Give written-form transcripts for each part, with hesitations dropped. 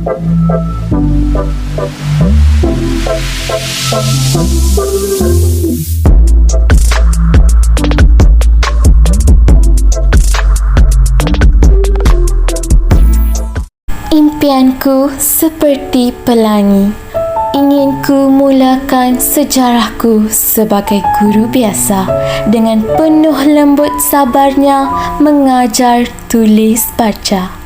Impianku seperti pelangi. Ingin ku mulakan sejarahku sebagai guru biasa dengan penuh lembut sabarnya mengajar tulis baca.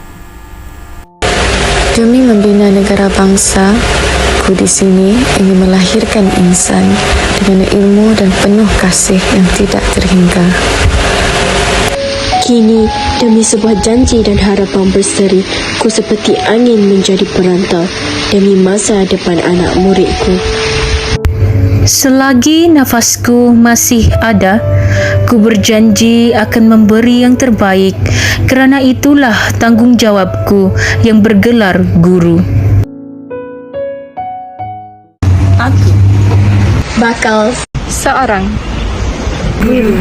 Demi membina negara bangsa, ku di sini ingin melahirkan insan dengan ilmu dan penuh kasih yang tidak terhingga. Kini, demi sebuah janji dan harapan berseri, ku seperti angin menjadi perantau demi masa depan anak muridku. Selagi nafasku masih ada, ku berjanji akan memberi yang terbaik. Kerana itulah tanggungjawabku yang bergelar guru. Aku bakal seorang guru.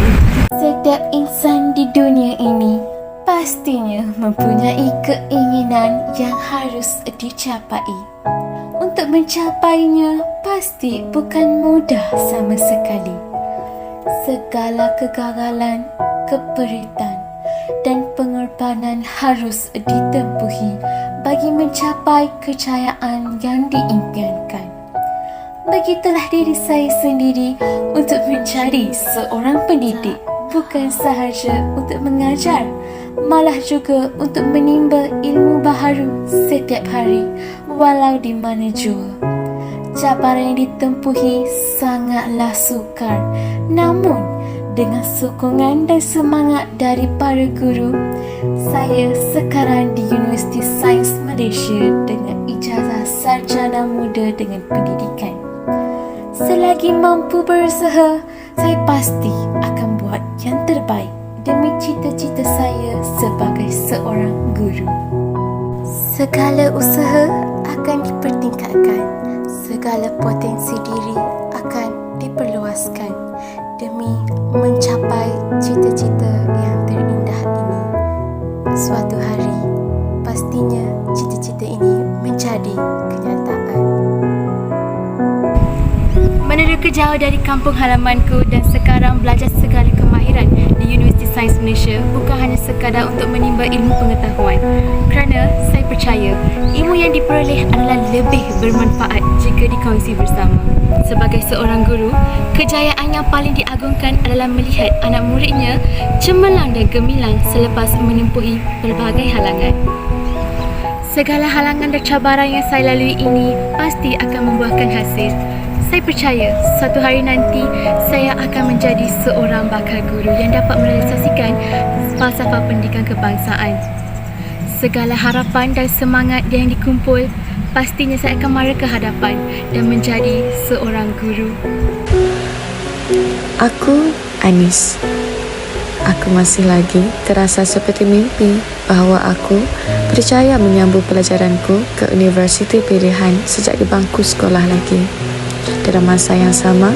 Setiap insan di dunia ini pastinya mempunyai keinginan yang harus dicapai. Untuk mencapainya pasti bukan mudah sama sekali. Segala kegagalan, keperitan dan pengorbanan harus ditempuhi bagi mencapai kejayaan yang diimpiankan. Begitulah diri saya sendiri untuk menjadi seorang pendidik. Bukan sahaja untuk mengajar, malah juga untuk menimba ilmu baharu setiap hari, walau di mana jua. Cabaran yang ditempuhi sangatlah sukar, namun dengan sokongan dan semangat dari para guru, saya sekarang di Universiti Sains Malaysia dengan ijazah sarjana muda dengan pendidikan. Selagi mampu berusaha, saya pasti akan buat yang terbaik demi cita-cita saya sebagai seorang guru. Segala usaha akan dipertingkatkan, segala potensi diri akan diperluaskan demi mencapai cita-cita yang terindah ini. Suatu hari, pastinya cita-cita ini menjadi kenyataan. Meneruka jauh dari kampung halamanku dan sekarang belajar segala kemahiran di Universiti Sains Malaysia bukan hanya sekadar untuk menimba ilmu pengetahuan. Kerana saya percaya ilmu yang diperoleh adalah lebih bermanfaat jika dikongsi bersama. Sebagai seorang guru, kejayaan yang paling diagungkan adalah melihat anak muridnya cemerlang dan gemilang selepas menempuhi pelbagai halangan. Segala halangan dan cabaran yang saya lalui ini pasti akan membuahkan hasil. Saya percaya suatu hari nanti saya akan menjadi seorang bakal guru yang dapat merealisasikan falsafah pendidikan kebangsaan. Segala harapan dan semangat yang dikumpul, pastinya saya akan mara ke hadapan dan menjadi seorang guru. Aku Anis. Aku masih lagi terasa seperti mimpi bahawa aku percaya menyambung pelajaranku ke universiti pilihan sejak di bangku sekolah lagi. Dalam masa yang sama,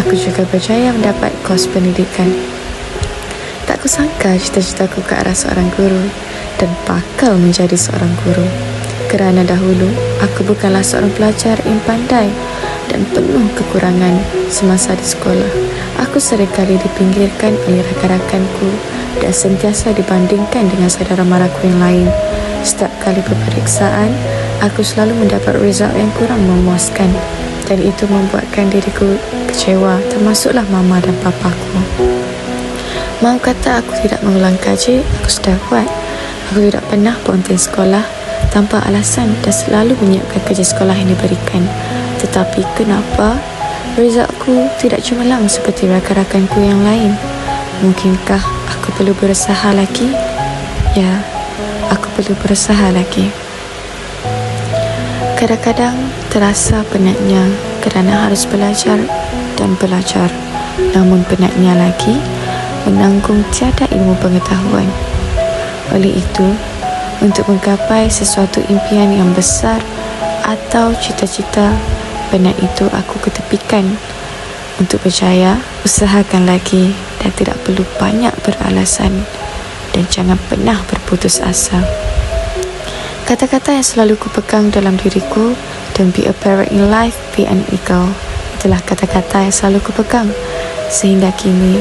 aku juga berjaya mendapat kos pendidikan. Tak kusangka cita-citaku ke arah seorang guru dan bakal menjadi seorang guru. Kerana dahulu, aku bukanlah seorang pelajar yang pandai dan penuh kekurangan semasa di sekolah. Aku seringkali dipinggirkan oleh rakan-rakanku dan sentiasa dibandingkan dengan saudara maraku yang lain. Setiap kali peperiksaan, aku selalu mendapat result yang kurang memuaskan. Dan itu membuatkan diriku kecewa, termasuklah mama dan papaku. Mau kata aku tidak mengulang kaji, aku sudah buat. Aku tidak pernah berhenti sekolah tanpa alasan dan selalu menyiapkan kerja sekolah yang diberikan. Tetapi kenapa resultku tidak cemerlang seperti rakan-rakanku yang lain? Mungkinkah aku perlu berusaha lagi? Ya, aku perlu berusaha lagi. Kadang-kadang terasa penatnya kerana harus belajar dan belajar. Namun penatnya lagi menanggung tiada ilmu pengetahuan. Oleh itu, untuk menggapai sesuatu impian yang besar atau cita-cita, penat itu aku ketepikan. Untuk berjaya, usahakan lagi dan tidak perlu banyak beralasan. Dan jangan pernah berputus asa. Kata-kata yang selalu kupegang dalam diriku, don't be a parrot in life, be an eagle. Itulah kata-kata yang selalu kupegang sehingga kini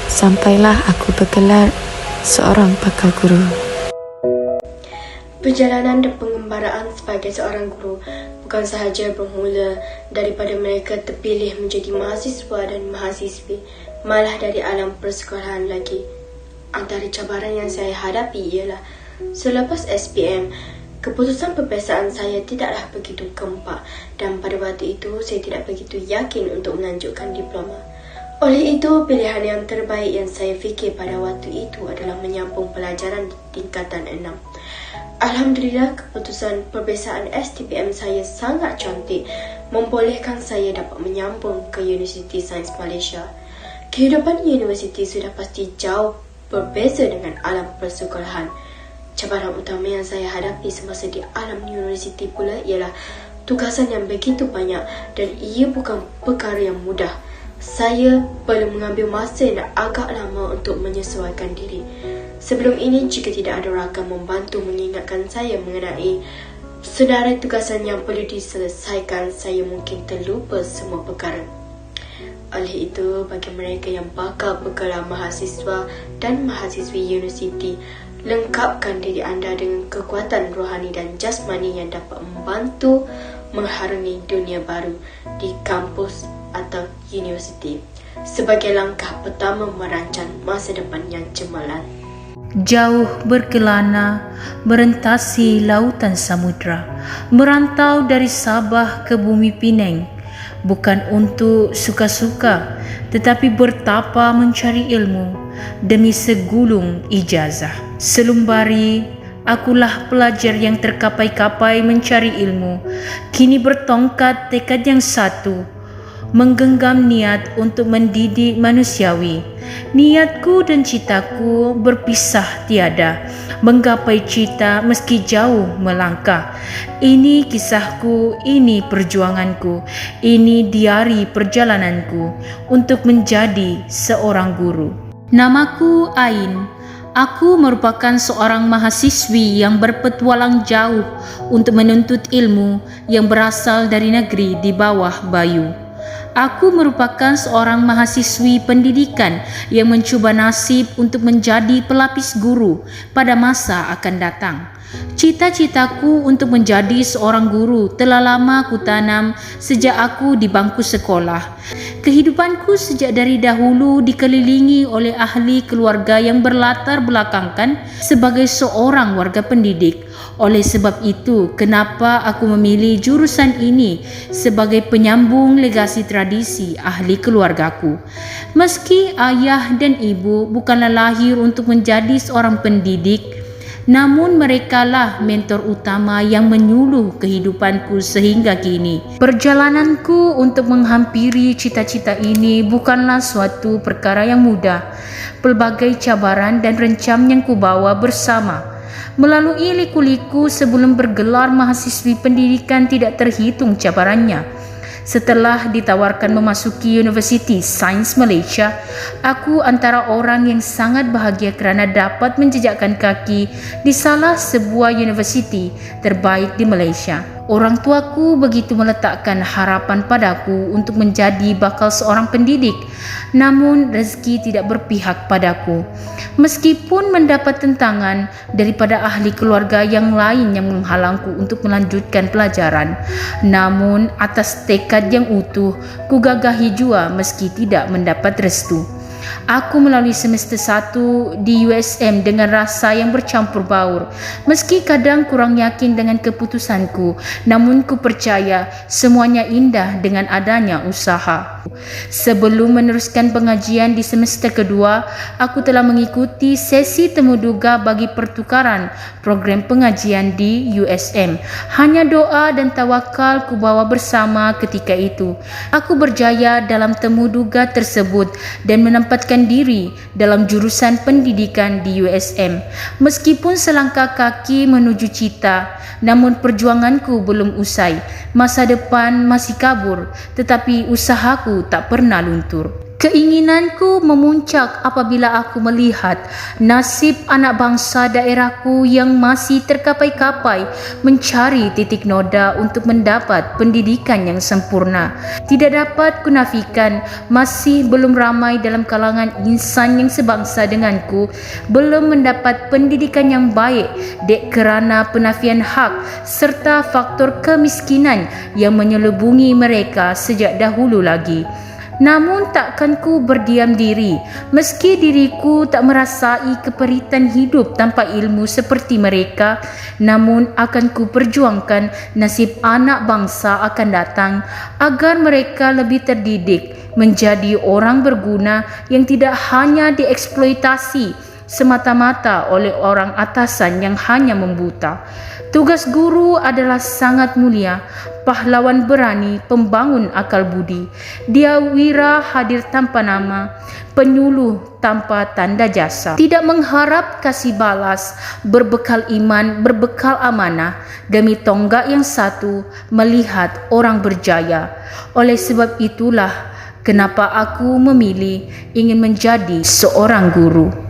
sampailah aku bergelar seorang bakal guru. Perjalanan dan pengembaraan sebagai seorang guru bukan sahaja bermula daripada mereka terpilih menjadi mahasiswa dan mahasiswi, malah dari alam persekolahan lagi. Antara cabaran yang saya hadapi ialah selepas SPM, keputusan peperiksaan saya tidaklah begitu gempak dan pada waktu itu saya tidak begitu yakin untuk melanjutkan diploma. Oleh itu, pilihan yang terbaik yang saya fikir pada waktu itu adalah menyambung pelajaran di tingkatan 6. Alhamdulillah, keputusan peperiksaan STPM saya sangat cantik, membolehkan saya dapat menyambung ke Universiti Sains Malaysia. Kehidupan universiti sudah pasti jauh berbeza dengan alam persekolahan. Cabaran utama yang saya hadapi semasa di alam universiti pula ialah tugasan yang begitu banyak dan ia bukan perkara yang mudah. Saya perlu mengambil masa yang agak lama untuk menyesuaikan diri. Sebelum ini, jika tidak ada rakan membantu mengingatkan saya mengenai senarai tugasan yang perlu diselesaikan, saya mungkin terlupa semua perkara. Oleh itu, bagi mereka yang bakal bergelar mahasiswa dan mahasiswi universiti, lengkapkan diri anda dengan kekuatan rohani dan jasmani yang dapat membantu mengharungi dunia baru di kampus atau universiti sebagai langkah pertama merancang masa depan yang cemerlang. Jauh berkelana, merentasi lautan samudra, merantau dari Sabah ke bumi Penang, bukan untuk suka-suka, tetapi bertapa mencari ilmu demi segulung ijazah. Selumbari, akulah pelajar yang terkapai-kapai mencari ilmu, kini bertongkat tekad yang satu, menggenggam niat untuk mendidik manusiawi. Niatku dan citaku berpisah tiada, menggapai cita meski jauh melangkah. Ini kisahku, ini perjuanganku, ini diari perjalananku untuk menjadi seorang guru. Namaku Ain. Aku merupakan seorang mahasiswi yang berpetualang jauh untuk menuntut ilmu yang berasal dari negeri di bawah bayu. Aku merupakan seorang mahasiswi pendidikan yang mencuba nasib untuk menjadi pelapis guru pada masa akan datang. Cita-citaku untuk menjadi seorang guru telah lama kutanam sejak aku di bangku sekolah. Kehidupanku sejak dari dahulu dikelilingi oleh ahli keluarga yang berlatar belakangkan sebagai seorang warga pendidik. Oleh sebab itu, kenapa aku memilih jurusan ini sebagai penyambung legasi tradisi ahli keluargaku. Meski ayah dan ibu bukanlah lahir untuk menjadi seorang pendidik, namun merekalah mentor utama yang menyuluh kehidupanku sehingga kini. Perjalananku untuk menghampiri cita-cita ini bukanlah suatu perkara yang mudah. Pelbagai cabaran dan rencam yang kubawa bersama. Melalui liku-liku sebelum bergelar mahasiswi pendidikan tidak terhitung cabarannya. Setelah ditawarkan memasuki Universiti Sains Malaysia, aku antara orang yang sangat bahagia kerana dapat menjejakkan kaki di salah sebuah universiti terbaik di Malaysia. Orang tuaku begitu meletakkan harapan padaku untuk menjadi bakal seorang pendidik, namun rezeki tidak berpihak padaku. Meskipun mendapat tentangan daripada ahli keluarga yang lain yang menghalangku untuk melanjutkan pelajaran, namun atas tekad yang utuh, ku gagahi jua meski tidak mendapat restu. Aku melalui semester 1 di USM dengan rasa yang bercampur baur. Meski kadang kurang yakin dengan keputusanku, namun ku percaya semuanya indah dengan adanya usaha. Sebelum meneruskan pengajian di semester kedua, aku telah mengikuti sesi temuduga bagi pertukaran program pengajian di USM. Hanya doa dan tawakal ku bawa bersama ketika itu. Aku berjaya dalam temuduga tersebut dan menempatkan diri dalam jurusan pendidikan di USM. Meskipun selangkah kaki menuju cita, namun perjuanganku belum usai. Masa depan masih kabur, tetapi usahaku tak pernah luntur. Keinginanku memuncak apabila aku melihat nasib anak bangsa daerahku yang masih terkapai-kapai mencari titik noda untuk mendapat pendidikan yang sempurna. Tidak dapat kunafikan, masih belum ramai dalam kalangan insan yang sebangsa denganku belum mendapat pendidikan yang baik dek kerana penafian hak serta faktor kemiskinan yang menyelubungi mereka sejak dahulu lagi. Namun takkan ku berdiam diri, meski diriku tak merasai keperitan hidup tanpa ilmu seperti mereka, namun akan ku perjuangkan nasib anak bangsa akan datang agar mereka lebih terdidik menjadi orang berguna yang tidak hanya dieksploitasi semata-mata oleh orang atasan yang hanya membuta. Tugas guru adalah sangat mulia, pahlawan berani, pembangun akal budi. Dia wira hadir tanpa nama, penyuluh tanpa tanda jasa. Tidak mengharap kasih balas, berbekal iman, berbekal amanah, demi tonggak yang satu, melihat orang berjaya. Oleh sebab itulah kenapa aku memilih ingin menjadi seorang guru.